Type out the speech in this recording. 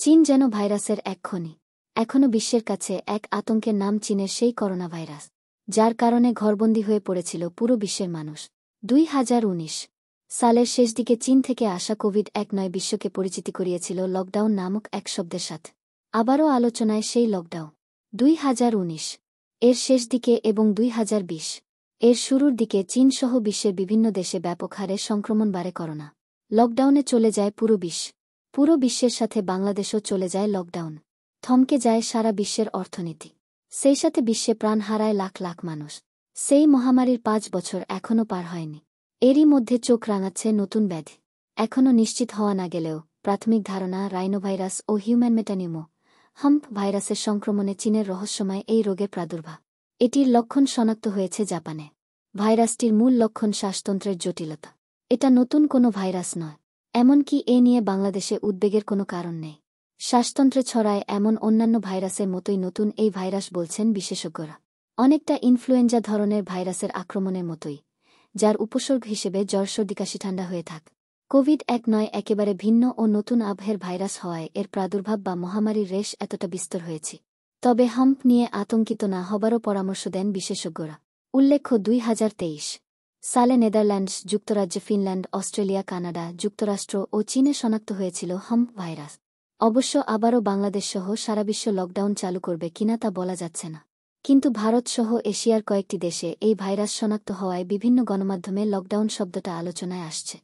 চীন যেন ভাইরাসের এক খনি। এখনও বিশ্বের কাছে এক আতঙ্কের নাম চীনের সেই করোনা ভাইরাস, যার কারণে ঘরবন্দি হয়ে পড়েছিল পুরো বিশ্বের মানুষ। 2019 সালের শেষ দিকে চীন থেকে আসা কোভিড-19 বিশ্বকে পরিচিতি করিয়েছিল লকডাউন নামক এক শব্দের সাথে। আবারও আলোচনায় সেই লকডাউন 2019 এর শেষ দিকে এবং 2020 এর শুরুর দিকে চীনসহ বিশ্বের বিভিন্ন দেশে ব্যাপক হারে সংক্রমণ বাড়ে করোনা। লকডাউনে চলে যায় পুরো বিশ্বের সাথে বাংলাদেশও চলে যায় লকডাউন। থমকে যায় সারা বিশ্বের অর্থনীতি। সেই সাথে বিশ্বে প্রাণ হারায় লাখ লাখ মানুষ। সেই মহামারীর 5 বছর এখনও পার হয়নি। এরই মধ্যে চোখ রাঙাচ্ছে নতুন ব্যাধি। এখনও নিশ্চিত হওয়া না গেলেও প্রাথমিক ধারণা রাইনোভাইরাস ও হিউম্যান মেটানিউমো হাম্প ভাইরাসের সংক্রমণে চীনের রহস্যময় এই রোগের প্রাদুর্ভাব। এটির লক্ষণ শনাক্ত হয়েছে জাপানে। ভাইরাসটির মূল লক্ষণ শ্বাসতন্ত্রের জটিলতা। এটা নতুন কোনো ভাইরাস নয়। এমনকি এ নিয়ে বাংলাদেশে উদ্বেগের কোনো কারণ নেই। শ্বাসতন্ত্রে ছড়ায় এমন অন্যান্য ভাইরাসের মতোই নতুন এই ভাইরাস বলছেন বিশেষজ্ঞরা। অনেকটা ইনফ্লুয়েঞ্জা ধরনের ভাইরাসের আক্রমণের মতোই, যার উপসর্গ হিসেবে জ্বর, সর্দি, কাশি, ঠান্ডা হয়ে থাকে। কোভিড-19 একেবারে ভিন্ন ও নতুন আবহের ভাইরাস হওয়ায় এর প্রাদুর্ভাব বা মহামারীর রেশ এতটা বিস্তর হয়েছে। তবে হাম্প নিয়ে আতঙ্কিত না হবারও পরামর্শ দেন বিশেষজ্ঞরা। উল্লেখ্য 2023 সালে নেদারল্যান্ডস, যুক্তরাজ্য, ফিনল্যান্ড, অস্ট্রেলিয়া, কানাডা, যুক্তরাষ্ট্র ও চীনে শনাক্ত হয়েছিল হাম্প ভাইরাস। অবশ্য আবারও বাংলাদেশসহ সারা বিশ্ব লকডাউন চালু করবে কিনা তা বলা যাচ্ছে না। কিন্তু ভারতসহ এশিয়ার কয়েকটি দেশে এই ভাইরাস শনাক্ত হওয়ায় বিভিন্ন গণমাধ্যমে লকডাউন শব্দটা আলোচনায় আসছে।